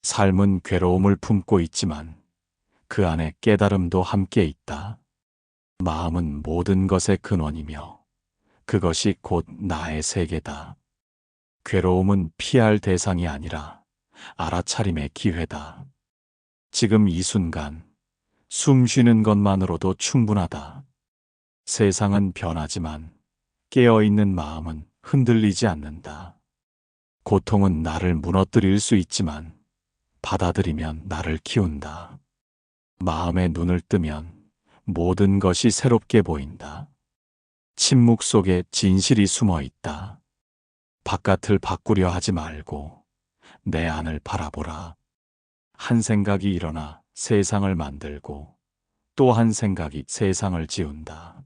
삶은 괴로움을 품고 있지만 그 안에 깨달음도 함께 있다. 마음은 모든 것의 근원이며 그것이 곧 나의 세계다. 괴로움은 피할 대상이 아니라 알아차림의 기회다. 지금 이 순간 숨 쉬는 것만으로도 충분하다. 세상은 변하지만 깨어있는 마음은 흔들리지 않는다. 고통은 나를 무너뜨릴 수 있지만 받아들이면 나를 키운다. 마음의 눈을 뜨면 모든 것이 새롭게 보인다. 침묵 속에 진실이 숨어 있다. 바깥을 바꾸려 하지 말고 내 안을 바라보라. 한 생각이 일어나 세상을 만들고 또 한 생각이 세상을 지운다.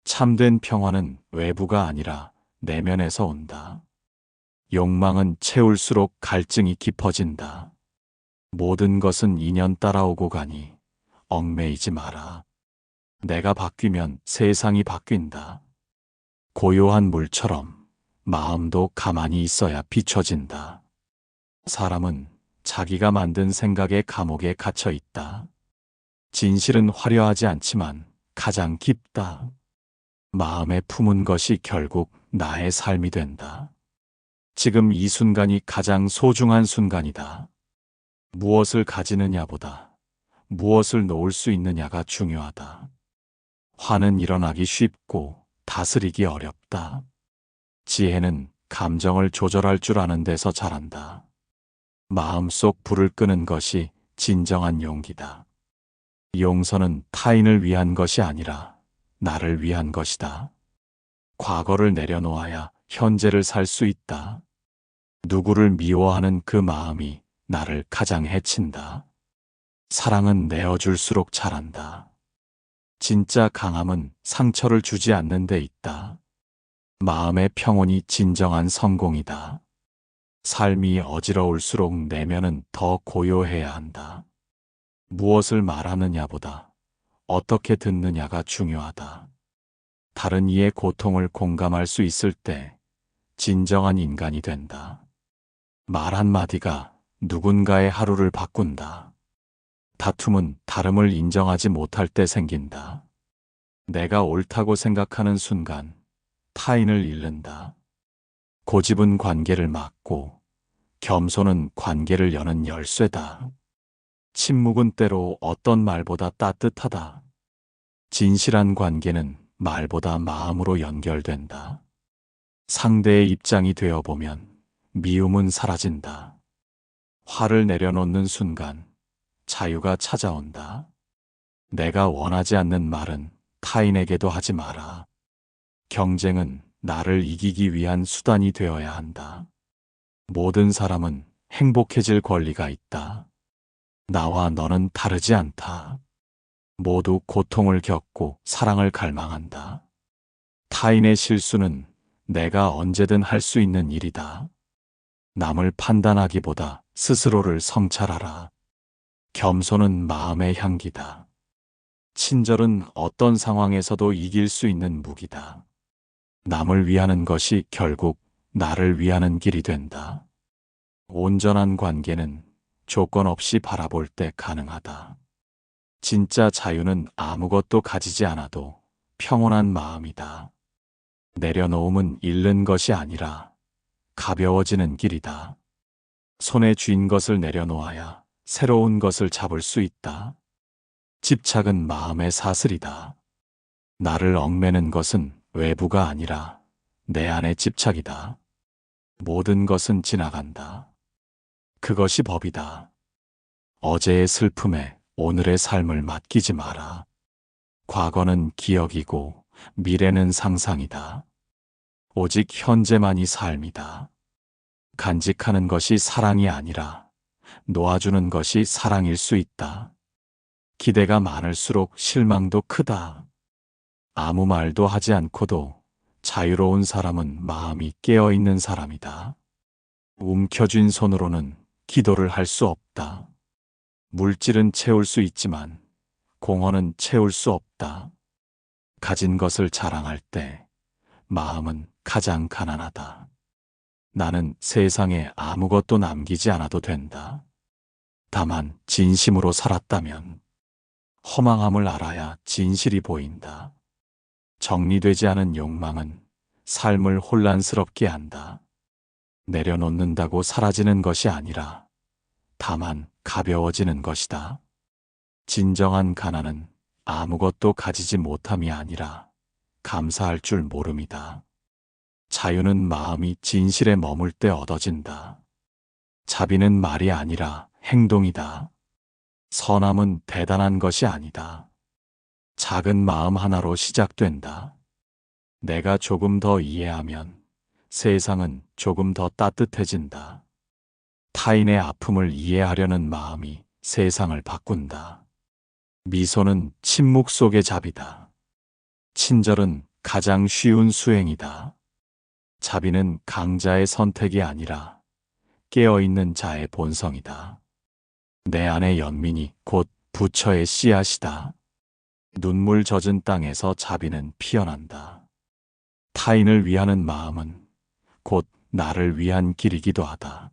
참된 평화는 외부가 아니라 내면에서 온다. 욕망은 채울수록 갈증이 깊어진다. 모든 것은 인연 따라오고 가니 얽매이지 마라. 내가 바뀌면 세상이 바뀐다. 고요한 물처럼 마음도 가만히 있어야 비춰진다. 사람은 자기가 만든 생각의 감옥에 갇혀 있다. 진실은 화려하지 않지만 가장 깊다. 마음에 품은 것이 결국 나의 삶이 된다. 지금 이 순간이 가장 소중한 순간이다. 무엇을 가지느냐보다 무엇을 놓을 수 있느냐가 중요하다. 화는 일어나기 쉽고 다스리기 어렵다. 지혜는 감정을 조절할 줄 아는 데서 자란다. 마음속 불을 끄는 것이 진정한 용기다. 용서는 타인을 위한 것이 아니라 나를 위한 것이다. 과거를 내려놓아야 현재를 살 수 있다. 누구를 미워하는 그 마음이 나를 가장 해친다. 사랑은 내어줄수록 자란다. 진짜 강함은 상처를 주지 않는 데 있다. 마음의 평온이 진정한 성공이다. 삶이 어지러울수록 내면은 더 고요해야 한다. 무엇을 말하느냐보다 어떻게 듣느냐가 중요하다. 다른 이의 고통을 공감할 수 있을 때 진정한 인간이 된다. 말 한마디가 누군가의 하루를 바꾼다. 다툼은 다름을 인정하지 못할 때 생긴다. 내가 옳다고 생각하는 순간 타인을 잃는다. 고집은 관계를 막고 겸손은 관계를 여는 열쇠다. 침묵은 때로 어떤 말보다 따뜻하다. 진실한 관계는 말보다 마음으로 연결된다. 상대의 입장이 되어보면 미움은 사라진다. 화를 내려놓는 순간 자유가 찾아온다. 내가 원하지 않는 말은 타인에게도 하지 마라. 경쟁은 나를 이기기 위한 수단이 되어야 한다. 모든 사람은 행복해질 권리가 있다. 나와 너는 다르지 않다. 모두 고통을 겪고 사랑을 갈망한다. 타인의 실수는 내가 언제든 할 수 있는 일이다. 남을 판단하기보다 스스로를 성찰하라. 겸손은 마음의 향기다. 친절은 어떤 상황에서도 이길 수 있는 무기다. 남을 위하는 것이 결국 나를 위하는 길이 된다. 온전한 관계는 조건 없이 바라볼 때 가능하다. 진짜 자유는 아무것도 가지지 않아도 평온한 마음이다. 내려놓음은 잃는 것이 아니라 가벼워지는 길이다. 손에 쥔 것을 내려놓아야 새로운 것을 잡을 수 있다. 집착은 마음의 사슬이다. 나를 얽매는 것은 외부가 아니라 내 안의 집착이다. 모든 것은 지나간다. 그것이 법이다. 어제의 슬픔에 오늘의 삶을 맡기지 마라. 과거는 기억이고 미래는 상상이다. 오직 현재만이 삶이다. 간직하는 것이 사랑이 아니라 놓아주는 것이 사랑일 수 있다. 기대가 많을수록 실망도 크다. 아무 말도 하지 않고도 자유로운 사람은 마음이 깨어있는 사람이다. 움켜쥔 손으로는 기도를 할 수 없다. 물질은 채울 수 있지만 공허는 채울 수 없다. 가진 것을 자랑할 때 마음은 가장 가난하다. 나는 세상에 아무것도 남기지 않아도 된다. 다만 진심으로 살았다면 허망함을 알아야 진실이 보인다. 정리되지 않은 욕망은 삶을 혼란스럽게 한다. 내려놓는다고 사라지는 것이 아니라 다만 가벼워지는 것이다. 진정한 가난은 아무것도 가지지 못함이 아니라 감사할 줄 모름이다. 자유는 마음이 진실에 머물 때 얻어진다. 자비는 말이 아니라 행동이다. 선함은 대단한 것이 아니다. 작은 마음 하나로 시작된다. 내가 조금 더 이해하면 세상은 조금 더 따뜻해진다. 타인의 아픔을 이해하려는 마음이 세상을 바꾼다. 미소는 침묵 속의 자비다. 친절은 가장 쉬운 수행이다. 자비는 강자의 선택이 아니라 깨어있는 자의 본성이다. 내 안의 연민이 곧 부처의 씨앗이다. 눈물 젖은 땅에서 자비는 피어난다. 타인을 위하는 마음은 곧 나를 위한 길이기도 하다.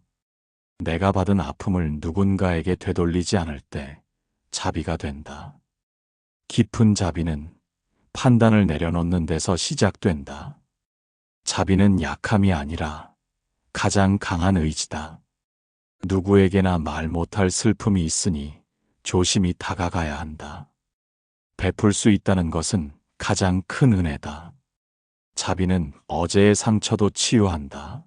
내가 받은 아픔을 누군가에게 되돌리지 않을 때 자비가 된다. 깊은 자비는 판단을 내려놓는 데서 시작된다. 자비는 약함이 아니라 가장 강한 의지다. 누구에게나 말 못할 슬픔이 있으니 조심히 다가가야 한다. 베풀 수 있다는 것은 가장 큰 은혜다. 자비는 어제의 상처도 치유한다.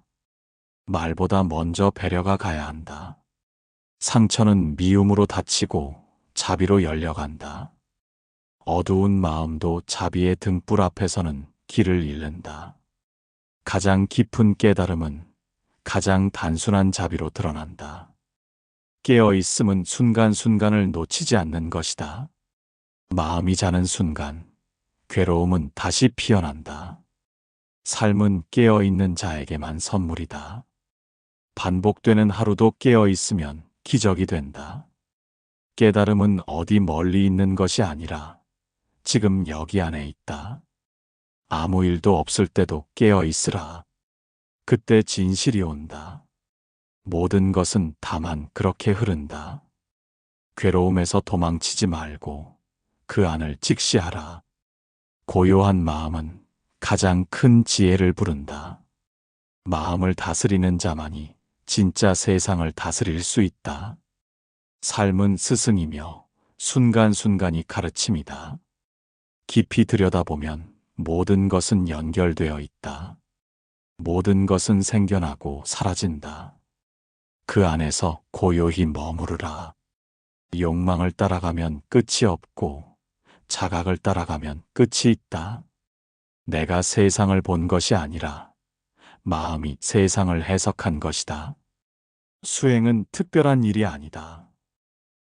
말보다 먼저 배려가 가야 한다. 상처는 미움으로 닫히고 자비로 열려간다. 어두운 마음도 자비의 등불 앞에서는 길을 잃는다. 가장 깊은 깨달음은 가장 단순한 자비로 드러난다. 깨어있음은 순간순간을 놓치지 않는 것이다. 마음이 자는 순간 괴로움은 다시 피어난다. 삶은 깨어있는 자에게만 선물이다. 반복되는 하루도 깨어있으면 기적이 된다. 깨달음은 어디 멀리 있는 것이 아니라 지금 여기 안에 있다. 아무 일도 없을 때도 깨어있으라. 그때 진실이 온다. 모든 것은 다만 그렇게 흐른다. 괴로움에서 도망치지 말고 그 안을 직시하라. 고요한 마음은 가장 큰 지혜를 부른다. 마음을 다스리는 자만이 진짜 세상을 다스릴 수 있다. 삶은 스승이며 순간순간이 가르침이다. 깊이 들여다보면 모든 것은 연결되어 있다. 모든 것은 생겨나고 사라진다. 그 안에서 고요히 머무르라. 욕망을 따라가면 끝이 없고 자각을 따라가면 끝이 있다. 내가 세상을 본 것이 아니라 마음이 세상을 해석한 것이다. 수행은 특별한 일이 아니다.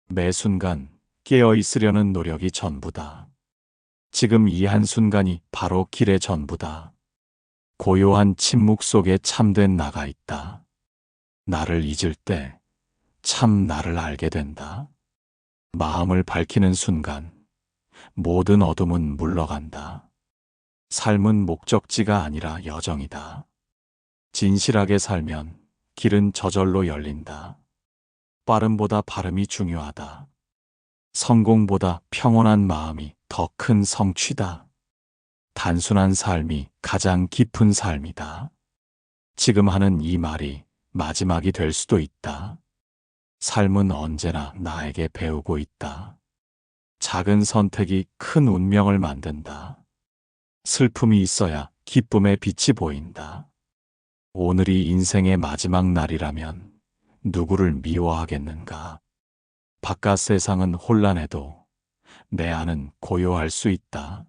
매 순간 깨어 있으려는 노력이 전부다. 지금 이 한순간이 바로 길의 전부다. 고요한 침묵 속에 참된 나가 있다. 나를 잊을 때 참 나를 알게 된다. 마음을 밝히는 순간 모든 어둠은 물러간다. 삶은 목적지가 아니라 여정이다. 진실하게 살면 길은 저절로 열린다. 빠름보다 발음이 중요하다. 성공보다 평온한 마음이 더 큰 성취다. 단순한 삶이 가장 깊은 삶이다. 지금 하는 이 말이 마지막이 될 수도 있다. 삶은 언제나 나에게 배우고 있다. 작은 선택이 큰 운명을 만든다. 슬픔이 있어야 기쁨의 빛이 보인다. 오늘이 인생의 마지막 날이라면 누구를 미워하겠는가? 바깥 세상은 혼란해도 내 안은 고요할 수 있다.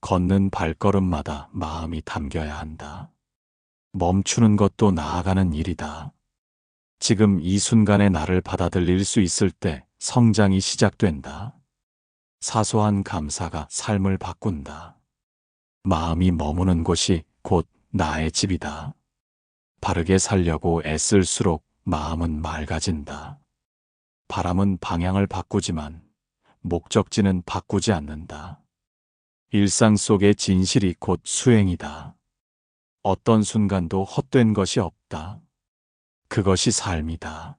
걷는 발걸음마다 마음이 담겨야 한다. 멈추는 것도 나아가는 일이다. 지금 이 순간의 나를 받아들일 수 있을 때 성장이 시작된다. 사소한 감사가 삶을 바꾼다. 마음이 머무는 곳이 곧 나의 집이다. 바르게 살려고 애쓸수록 마음은 맑아진다. 바람은 방향을 바꾸지만 목적지는 바꾸지 않는다. 일상 속의 진실이 곧 수행이다. 어떤 순간도 헛된 것이 없다. 그것이 삶이다.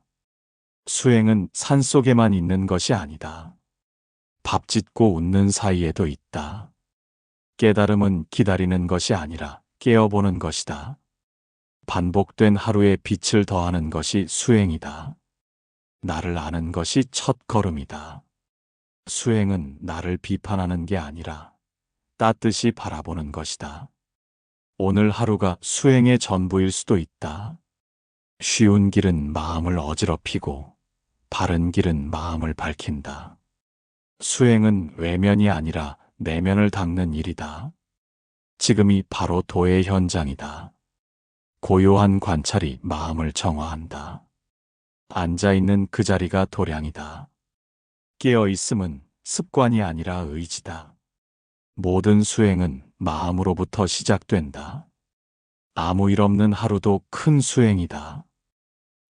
수행은 산속에만 있는 것이 아니다. 밥 짓고 웃는 사이에도 있다. 깨달음은 기다리는 것이 아니라 깨어보는 것이다. 반복된 하루에 빛을 더하는 것이 수행이다. 나를 아는 것이 첫 걸음이다. 수행은 나를 비판하는 게 아니라 따뜻이 바라보는 것이다. 오늘 하루가 수행의 전부일 수도 있다. 쉬운 길은 마음을 어지럽히고 바른 길은 마음을 밝힌다. 수행은 외면이 아니라 내면을 닦는 일이다. 지금이 바로 도의 현장이다. 고요한 관찰이 마음을 정화한다. 앉아있는 그 자리가 도량이다. 깨어있음은 습관이 아니라 의지다. 모든 수행은 마음으로부터 시작된다. 아무 일 없는 하루도 큰 수행이다.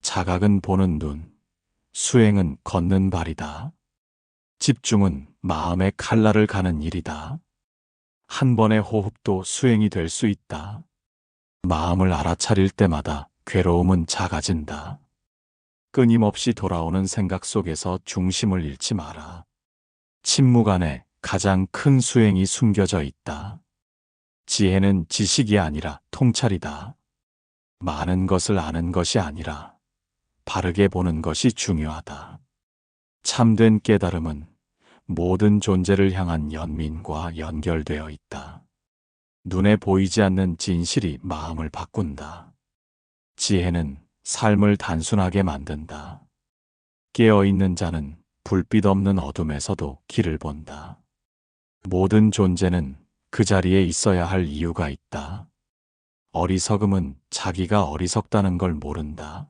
자각은 보는 눈, 수행은 걷는 발이다. 집중은 마음의 칼날을 가는 일이다. 한 번의 호흡도 수행이 될 수 있다. 마음을 알아차릴 때마다 괴로움은 작아진다. 끊임없이 돌아오는 생각 속에서 중심을 잃지 마라. 침묵 안에 가장 큰 수행이 숨겨져 있다. 지혜는 지식이 아니라 통찰이다. 많은 것을 아는 것이 아니라 바르게 보는 것이 중요하다. 참된 깨달음은 모든 존재를 향한 연민과 연결되어 있다. 눈에 보이지 않는 진실이 마음을 바꾼다. 지혜는 삶을 단순하게 만든다. 깨어있는 자는 불빛 없는 어둠에서도 길을 본다. 모든 존재는 그 자리에 있어야 할 이유가 있다. 어리석음은 자기가 어리석다는 걸 모른다.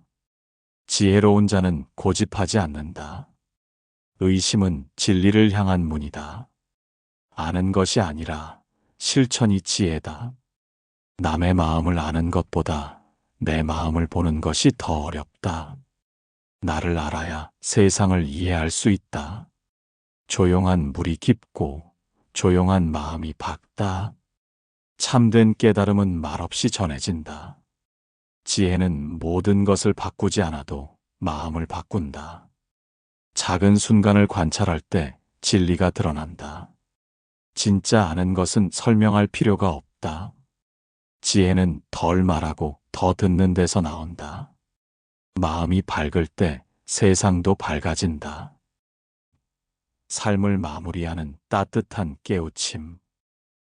지혜로운 자는 고집하지 않는다. 의심은 진리를 향한 문이다. 아는 것이 아니라 실천이 지혜다. 남의 마음을 아는 것보다 내 마음을 보는 것이 더 어렵다. 나를 알아야 세상을 이해할 수 있다. 조용한 물이 깊고 조용한 마음이 밝다. 참된 깨달음은 말없이 전해진다. 지혜는 모든 것을 바꾸지 않아도 마음을 바꾼다. 작은 순간을 관찰할 때 진리가 드러난다. 진짜 아는 것은 설명할 필요가 없다. 지혜는 덜 말하고 더 듣는 데서 나온다. 마음이 밝을 때 세상도 밝아진다. 삶을 마무리하는 따뜻한 깨우침.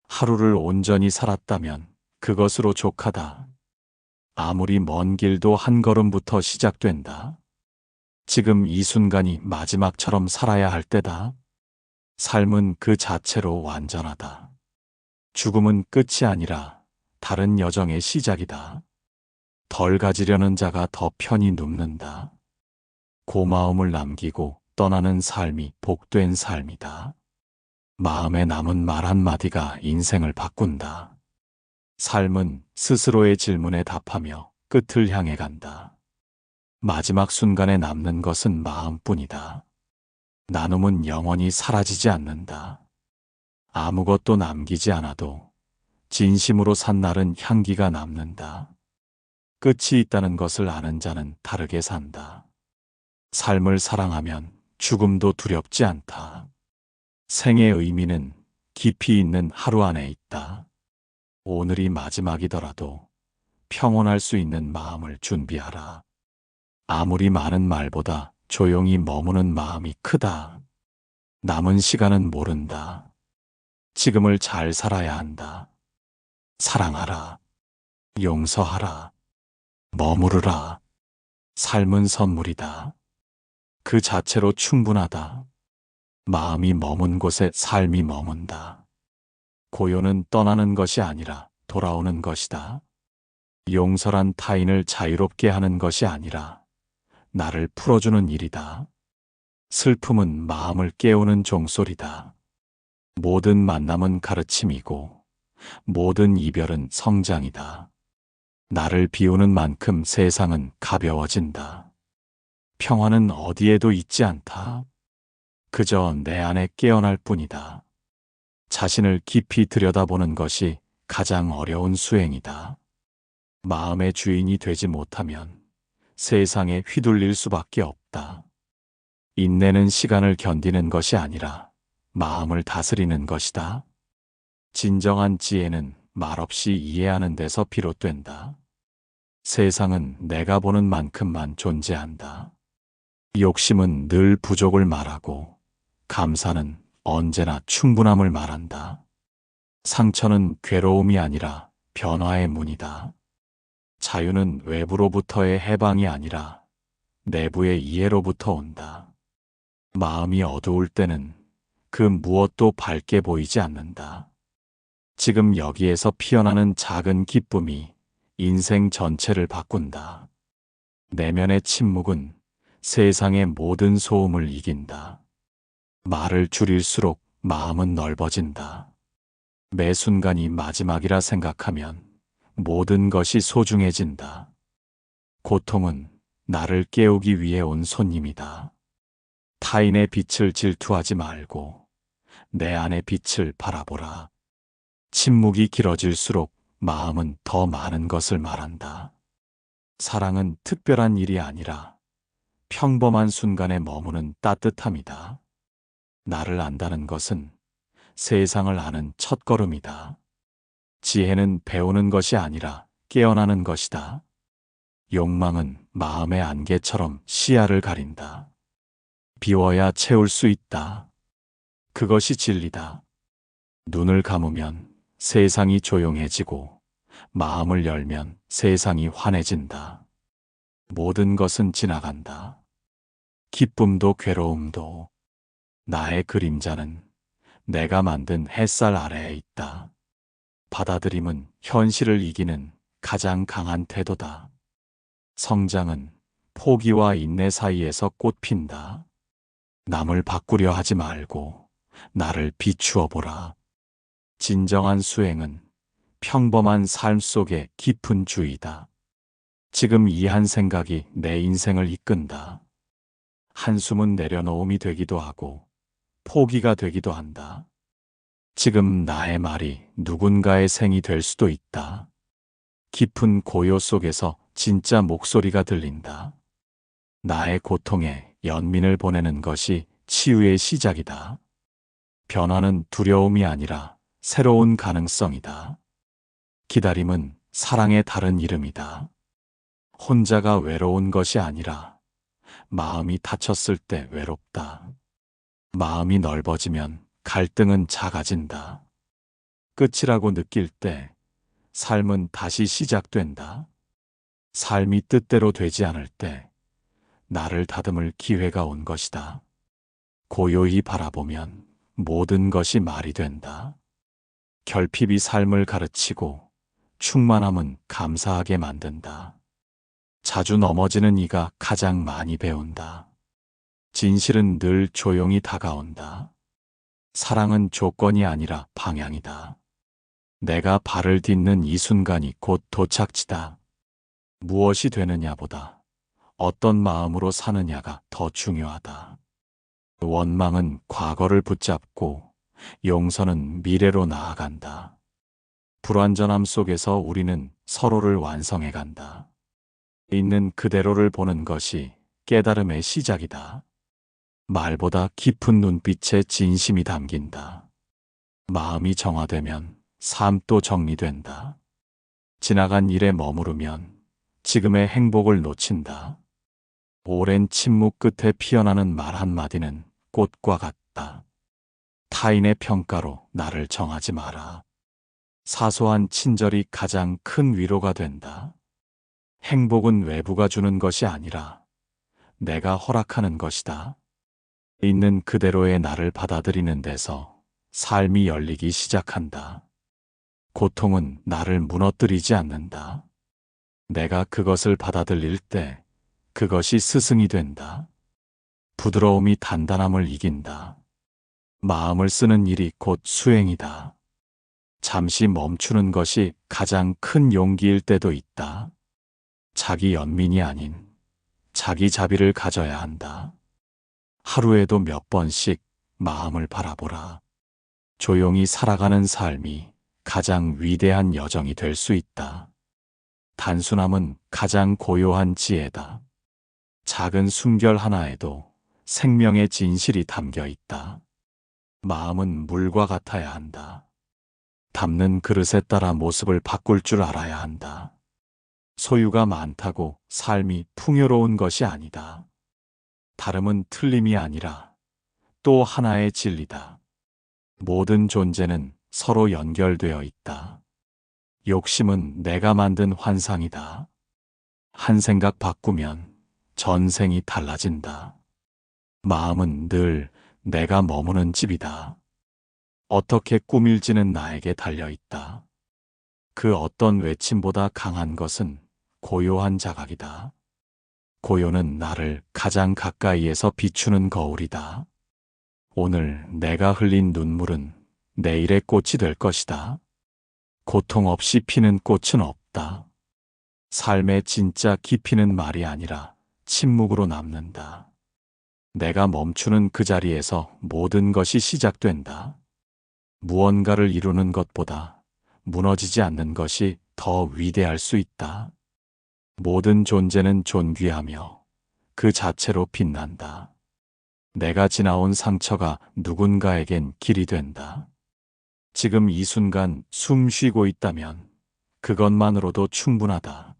하루를 온전히 살았다면 그것으로 족하다. 아무리 먼 길도 한 걸음부터 시작된다. 지금 이 순간이 마지막처럼 살아야 할 때다. 삶은 그 자체로 완전하다. 죽음은 끝이 아니라 다른 여정의 시작이다. 덜 가지려는 자가 더 편히 눕는다. 고마움을 남기고 떠나는 삶이 복된 삶이다. 마음에 남은 말 한마디가 인생을 바꾼다. 삶은 스스로의 질문에 답하며 끝을 향해 간다. 마지막 순간에 남는 것은 마음뿐이다. 나눔은 영원히 사라지지 않는다. 아무것도 남기지 않아도 진심으로 산 날은 향기가 남는다. 끝이 있다는 것을 아는 자는 다르게 산다. 삶을 사랑하면 죽음도 두렵지 않다. 생의 의미는 깊이 있는 하루 안에 있다. 오늘이 마지막이더라도 평온할 수 있는 마음을 준비하라. 아무리 많은 말보다 조용히 머무는 마음이 크다. 남은 시간은 모른다. 지금을 잘 살아야 한다. 사랑하라. 용서하라. 머무르라. 삶은 선물이다. 그 자체로 충분하다. 마음이 머문 곳에 삶이 머문다. 고요는 떠나는 것이 아니라 돌아오는 것이다. 용서란 타인을 자유롭게 하는 것이 아니라 나를 풀어주는 일이다. 슬픔은 마음을 깨우는 종소리다. 모든 만남은 가르침이고 모든 이별은 성장이다. 나를 비우는 만큼 세상은 가벼워진다. 평화는 어디에도 있지 않다. 그저 내 안에 깨어날 뿐이다. 자신을 깊이 들여다보는 것이 가장 어려운 수행이다. 마음의 주인이 되지 못하면 세상에 휘둘릴 수밖에 없다. 인내는 시간을 견디는 것이 아니라 마음을 다스리는 것이다. 진정한 지혜는 말없이 이해하는 데서 비롯된다. 세상은 내가 보는 만큼만 존재한다. 욕심은 늘 부족을 말하고 감사는 언제나 충분함을 말한다. 상처는 괴로움이 아니라 변화의 문이다. 자유는 외부로부터의 해방이 아니라 내부의 이해로부터 온다. 마음이 어두울 때는 그 무엇도 밝게 보이지 않는다. 지금 여기에서 피어나는 작은 기쁨이 인생 전체를 바꾼다. 내면의 침묵은 세상의 모든 소음을 이긴다. 말을 줄일수록 마음은 넓어진다. 매 순간이 마지막이라 생각하면 모든 것이 소중해진다. 고통은 나를 깨우기 위해 온 손님이다. 타인의 빛을 질투하지 말고 내 안의 빛을 바라보라. 침묵이 길어질수록 마음은 더 많은 것을 말한다. 사랑은 특별한 일이 아니라 평범한 순간에 머무는 따뜻함이다. 나를 안다는 것은 세상을 아는 첫걸음이다. 지혜는 배우는 것이 아니라 깨어나는 것이다. 욕망은 마음의 안개처럼 시야를 가린다. 비워야 채울 수 있다. 그것이 진리다. 눈을 감으면 세상이 조용해지고 마음을 열면 세상이 환해진다. 모든 것은 지나간다. 기쁨도 괴로움도. 나의 그림자는 내가 만든 햇살 아래에 있다. 받아들임은 현실을 이기는 가장 강한 태도다. 성장은 포기와 인내 사이에서 꽃핀다. 남을 바꾸려 하지 말고 나를 비추어 보라. 진정한 수행은 평범한 삶 속의 깊은 주의다. 지금 이 한 생각이 내 인생을 이끈다. 한숨은 내려놓음이 되기도 하고 포기가 되기도 한다. 지금 나의 말이 누군가의 생이 될 수도 있다. 깊은 고요 속에서 진짜 목소리가 들린다. 나의 고통에 연민을 보내는 것이 치유의 시작이다. 변화는 두려움이 아니라 새로운 가능성이다. 기다림은 사랑의 다른 이름이다. 혼자가 외로운 것이 아니라 마음이 다쳤을 때 외롭다. 마음이 넓어지면 갈등은 작아진다. 끝이라고 느낄 때 삶은 다시 시작된다. 삶이 뜻대로 되지 않을 때 나를 다듬을 기회가 온 것이다. 고요히 바라보면 모든 것이 말이 된다. 결핍이 삶을 가르치고 충만함은 감사하게 만든다. 자주 넘어지는 이가 가장 많이 배운다. 진실은 늘 조용히 다가온다. 사랑은 조건이 아니라 방향이다. 내가 발을 딛는 이 순간이 곧 도착지다. 무엇이 되느냐보다 어떤 마음으로 사느냐가 더 중요하다. 원망은 과거를 붙잡고 용서는 미래로 나아간다. 불완전함 속에서 우리는 서로를 완성해 간다. 있는 그대로를 보는 것이 깨달음의 시작이다. 말보다 깊은 눈빛에 진심이 담긴다. 마음이 정화되면 삶도 정리된다. 지나간 일에 머무르면 지금의 행복을 놓친다. 오랜 침묵 끝에 피어나는 말 한마디는 꽃과 같다. 타인의 평가로 나를 정하지 마라. 사소한 친절이 가장 큰 위로가 된다. 행복은 외부가 주는 것이 아니라 내가 허락하는 것이다. 있는 그대로의 나를 받아들이는 데서 삶이 열리기 시작한다. 고통은 나를 무너뜨리지 않는다. 내가 그것을 받아들일 때 그것이 스승이 된다. 부드러움이 단단함을 이긴다. 마음을 쓰는 일이 곧 수행이다. 잠시 멈추는 것이 가장 큰 용기일 때도 있다. 자기 연민이 아닌 자기 자비를 가져야 한다. 하루에도 몇 번씩 마음을 바라보라. 조용히 살아가는 삶이 가장 위대한 여정이 될 수 있다. 단순함은 가장 고요한 지혜다. 작은 숨결 하나에도 생명의 진실이 담겨 있다. 마음은 물과 같아야 한다. 담는 그릇에 따라 모습을 바꿀 줄 알아야 한다. 소유가 많다고 삶이 풍요로운 것이 아니다. 다름은 틀림이 아니라 또 하나의 진리다. 모든 존재는 서로 연결되어 있다. 욕심은 내가 만든 환상이다. 한 생각 바꾸면 전생이 달라진다. 마음은 늘 내가 머무는 집이다. 어떻게 꾸밀지는 나에게 달려있다. 그 어떤 외침보다 강한 것은 고요한 자각이다. 고요는 나를 가장 가까이에서 비추는 거울이다. 오늘 내가 흘린 눈물은 내일의 꽃이 될 것이다. 고통 없이 피는 꽃은 없다. 삶의 진짜 깊이는 말이 아니라 침묵으로 남는다. 내가 멈추는 그 자리에서 모든 것이 시작된다. 무언가를 이루는 것보다 무너지지 않는 것이 더 위대할 수 있다. 모든 존재는 존귀하며 그 자체로 빛난다. 내가 지나온 상처가 누군가에겐 길이 된다. 지금 이 순간 숨 쉬고 있다면 그것만으로도 충분하다.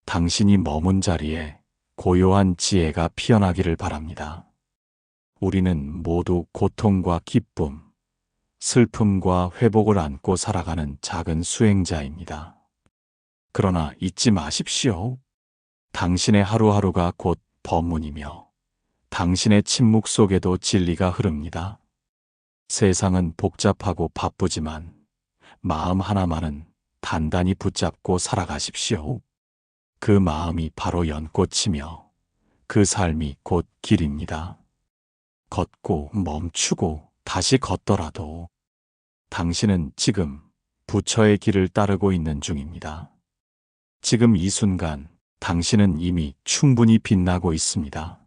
당신이 머문 자리에 고요한 지혜가 피어나기를 바랍니다. 우리는 모두 고통과 기쁨, 슬픔과 회복을 안고 살아가는 작은 수행자입니다. 그러나 잊지 마십시오. 당신의 하루하루가 곧 법문이며 당신의 침묵 속에도 진리가 흐릅니다. 세상은 복잡하고 바쁘지만 마음 하나만은 단단히 붙잡고 살아가십시오. 그 마음이 바로 연꽃이며 그 삶이 곧 길입니다. 걷고 멈추고 다시 걷더라도 당신은 지금 부처의 길을 따르고 있는 중입니다. 지금 이 순간 당신은 이미 충분히 빛나고 있습니다.